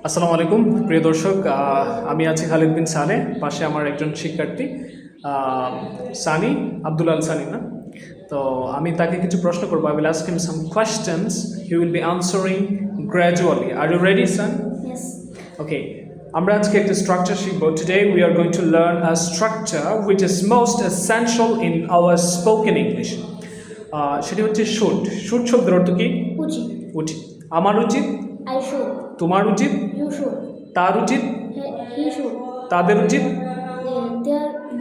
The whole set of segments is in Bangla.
আসসালামু আলাইকুম প্রিয় দর্শক, আমি আছি খালিদ বিন সালে, পাশে আমার একজন শিক্ষার্থী সানি, আব্দুল আল সানি না। তো আমি তাকে কিছু প্রশ্ন করবো। I will ask him some questions, he will be answering gradually. Are you ready son? Yes. Okay, আমরা আজকে একটা স্ট্রাকচার শিখব। Today we are going to learn a structure which is most essential in our spoken English. সেটি হচ্ছে শুড। শুড শব্দের অর্থ কি? Uchi. উচিত। আমার উচিত, I should. তোমার উচিত, You should. তার উচিত, He should. তাদের উচিত,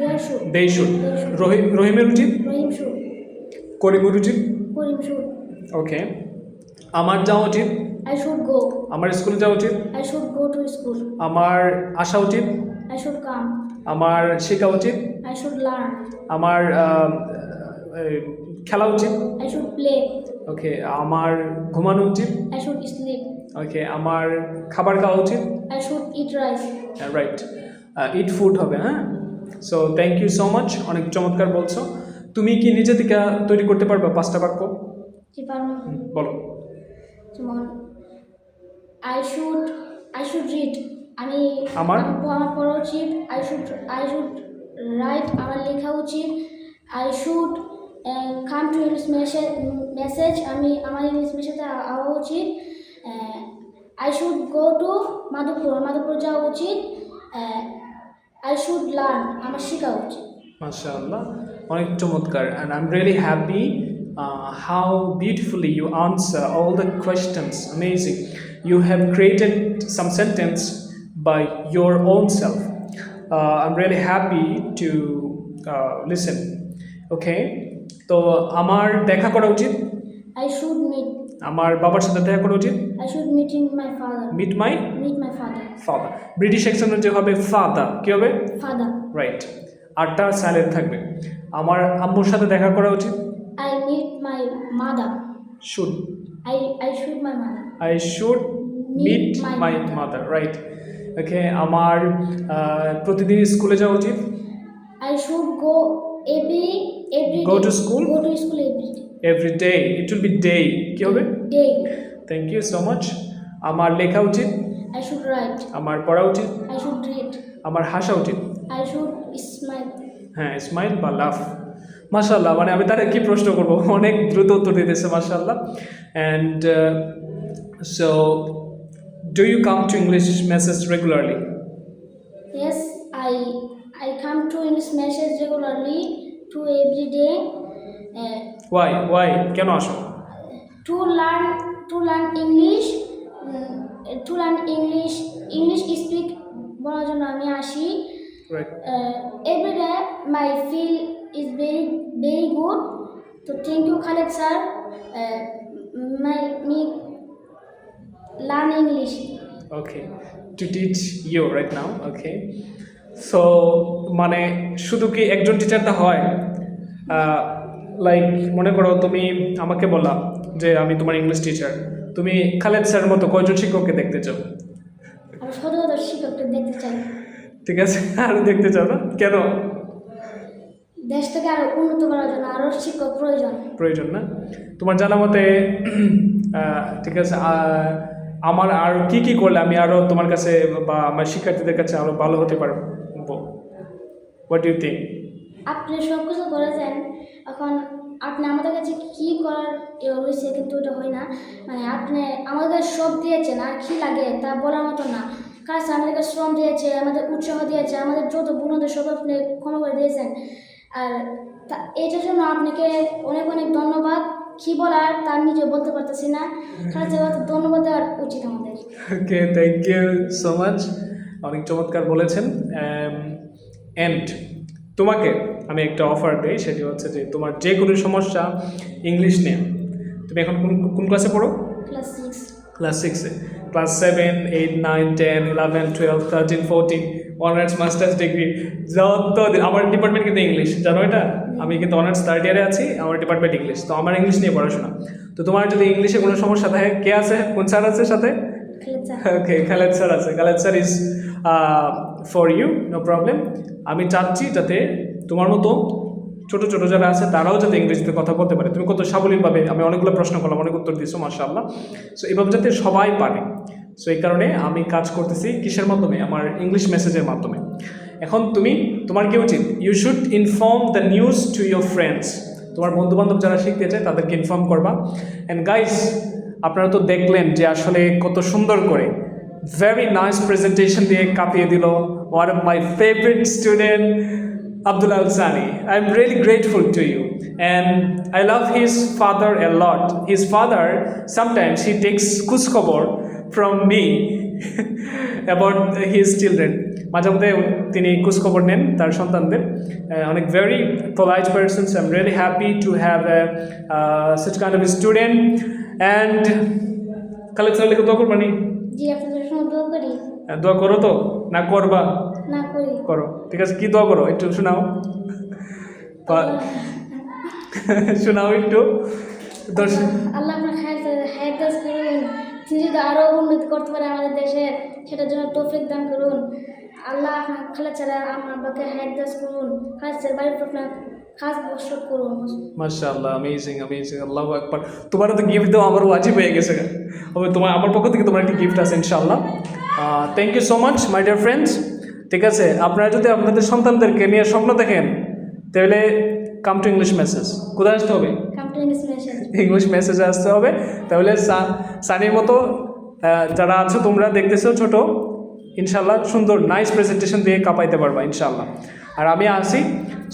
There should. They should. They should. রহিমের উচিত, Rahim should. করিমের উচিত। Karim should. ওকে, আমার যাওয়া উচিত, I should go. আমার স্কুলে যাওয়া উচিত, I should go to school. আমার আসা উচিত, I should come. আমার শেখা উচিত, I should learn. আমার খেলা উচিত। I should play. ওকে, আমার ঘুমানো উচিত। I should sleep. ওকে, আমার খাবার খাওয়া উচিত। I should eat rice. Right, eat food হবে। হ্যাঁ, so thank you so much, অনেক চমৎকার বলছো। তুমি কি নিজে থেকে তৈরি করতে পারবে 5টা বাক্য? বলো। যেমন I should read. আমার পড়া উচিত। I should write. আমার লেখা উচিত। I should come to English message. আমার ইংলিশ মেসেজে আওয়া উচিত। I should go to Madhabpur যাওয়া উচিত। I should learn. আমার শেখা উচিত। মাশাআল্লাহ, অনেক চমৎকার। and I'm really happy how beautifully you answer all the questions. Amazing. You have created some sentence by your own self. I'm really happy to listen. Okay, তো আমার দেখা করা উচিত, I should meet. আমার বাবার সাথে দেখা করা উচিত। I should meeting my father. Meet my Meet my father. Father. British অ্যাকসেন্টে যে হবে ফাদার, কি হবে? Father. রাইট, আরটা সাইলেন্ট থাকবে। আমার আম্মুর সাথে দেখা করা উচিত। I meet my mother. Should, I should my mother. I should meet Meet my my mother. mother. Right. Okay, আমার প্রতিদিন স্কুলে যাওয়া উচিত। I should go every Go day. to school? Go to school every day. Every day. It will be day. কি হবে? Day. Thank you so much. আমার লেখা উচিত। I should write. আমার পড়া উচিত। I should read. আমার হাসা উচিত। I should smile. হ্যাঁ, স্মাইল বা লাফ। মাশাআল্লাহ, মানে আমি তারা কি প্রশ্ন করব, অনেক দ্রুত উত্তর দিতেছে মাশাআল্লাহ। And so do you come to English message regularly? Yes, I come to English message regularly to every day. Why কেন আসো? To learn English. To learn English speak বলার জন্য আমি আসি। Right. Every day my feel is very good. So thank you Khaled sir. Me learn English. Okay, to teach you right now. Okay, so মানে শুধু কি একজন টিচারটা হয়? লাইক মনে করো তুমি আমাকে বললা যে আমি তোমার ইংলিশ টিচার, তুমি খালেদ স্যারের মতো কয়জন শিক্ষককে দেখতে চাও? আমি শত শিক্ষককে দেখতে চাই। ঠিক আছে, আরো দেখতে চাও না কেন? দেশটাকে আরো উন্নত করার জন্য আরো শিক্ষক প্রয়োজন না? তোমার জানা মতে ঠিক আছে, আমার আর কি কি করলে আমি আরো তোমার কাছে বা আমার শিক্ষার্থীদের কাছে আরো ভালো হতে পারবো? What do you think? আপনি সব কিছু করেছেন, এখন আপনি আমাদের কাছে কি করার হয়েছে কিন্তু ওটা হয় না। মানে আপনি আমাদের সব দিয়েছেন, আর কি লাগে তা বলার মতো না। কাজ আমাদেরকে শ্রম দিয়েছে, আমাদের উৎসাহ দিয়েছে, আমাদের যত গুণদের সব আপনি ক্ষমা করে দিয়েছেন। আর এটার জন্য আপনাকে অনেক অনেক ধন্যবাদ। কি বলার তার নিজে বলতে পারতেছি না। কাজ ধন্যবাদ দেওয়ার উচিত আমাদের। ওকে, থ্যাংক ইউ সো মাচ, অনেক চমৎকার বলেছেন। অ্যান্ড তোমাকে আমি একটা অফার দিই, সেটি হচ্ছে যে তোমার যে কোনো সমস্যা ইংলিশ নিয়ে, তুমি এখন কোন ক্লাসে পড়ো? ক্লাস 6। ক্লাস 6-এ, ক্লাস 7, 8, 9, 10, 11, 12, 13, 14 অনার্স মাস্টার্স ডিগ্রি যত, আমার ডিপার্টমেন্ট কিন্তু ইংলিশ, জানো এটা? আমি কিন্তু অনার্স 3rd ইয়ারে আছি, আমার ডিপার্টমেন্ট ইংলিশ, তো আমার ইংলিশ নিয়ে পড়াশোনা। তো তোমার যদি ইংলিশে কোনো সমস্যা থাকে, কে আছে, কোন স্যার আছে সাথে? ওকে, খালেদ স্যার আছে। Khaled sir is for you, no problem. আমি চাচ্ছি যাতে তোমার মতো ছোট ছোট যারা আছে তারাও যাতে ইংরেজিতে কথা বলতে পারে। তুমি কত সাবলীলভাবে, আমি অনেকগুলো প্রশ্ন করলাম, অনেক উত্তর দিয়েছো মাশাআল্লাহ। সো এভাবে যাতে সবাই পারে, সো এই কারণে আমি কাজ করতেছি কিসের মাধ্যমে, আমার ইংলিশ মেসেজের মাধ্যমে। এখন তোমার কি উচিত, you should inform the news to your friends. তোমার বন্ধুবান্ধব যারা শিখতে চায় তাদেরকে ইনফর্ম করবা। অ্যান্ড গাইস, আপনারা তো দেখলেন যে আসলে কত সুন্দর করে ভেরি নাইস প্রেজেন্টেশন দিয়ে কাঁপিয়ে দিল one of my favourite student Abdullah Al-Sani. I'm really grateful to you, and I love his father a lot. His father, sometimes he takes kuskobor from me about his children. মাঝে মধ্যে তিনি কুচখবর নেন তার সন্তানদের। অনেক very polite persons. I'm really happy to have such kind of a student. And Khaled স্যারকে দোয়া করবানি? জি, আপনাদের সময় দোয়া করি। দোয়া করো তো না করবা? না করি। করো, ঠিক আছে। কি দোয়া করো একটু শোনাও, শোনাও একটু দর্শক। আল্লাহ আপনার হায়াত দাস করুন, তিনি যদি আরও উন্নতি করতে পারে আমাদের দেশের, সেটার জন্য তৌফিক দান করুন। আল্লাহ আপনার খালেদ ছাড়া আমার আব্বাকে হায়াত দাস করুন, খালেদ স্যার বাড়ির আপনার খাস বসত করুন। মাশাআল্লাহ, অ্যামেজিং অ্যামেজিং, আল্লাহু আকবার। তোমারও তো গিফট দেওয়া আমারও ওয়াজিব হয়ে গেছে। হবে আমার পক্ষ থেকে তোমার একটা গিফট আছে ইনশাআল্লাহ। Thank you so much my dear friends. ঠিক আছে, আপনারা যদি আপনাদের সন্তানদেরকে নিয়ে স্বপ্ন দেখেন তাহলে কাম টু ইংলিশ মেসেজ। কোথায় আসতে হবে? Come to English message. English মেসেজে আসতে হবে। তাহলে সানির মতো যারা আছো তোমরা দেখতেছো ছোট, ইনশাল্লাহ সুন্দর নাইস প্রেজেন্টেশন দিয়ে কাঁপাইতে পারবা ইনশাল্লাহ। আর আমি আসি,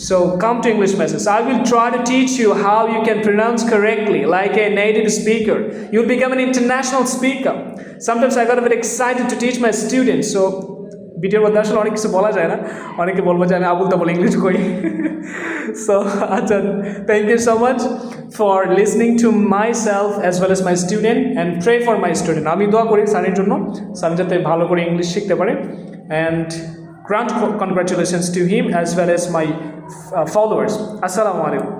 so come to English message. I will try to teach you how you can pronounce correctly like a native speaker. You'll become an international speaker. Sometimes I got a bit excited to teach my students. So ভিডিওর মধ্যে আসলে অনেক কিছু বলা যায় না, অনেকে বলবো যে আমি আবুল তাবুল ইংলিশ করি। সো আচ্ছা, thank you so much for listening to myself as well as my student and pray for my student. আমি দোয়া করি সানির জন্য, সানি যাতে ভালো করে ইংলিশ শিখতে পারে। And grant congratulations to him as well as my followers. Assalamu alaikum.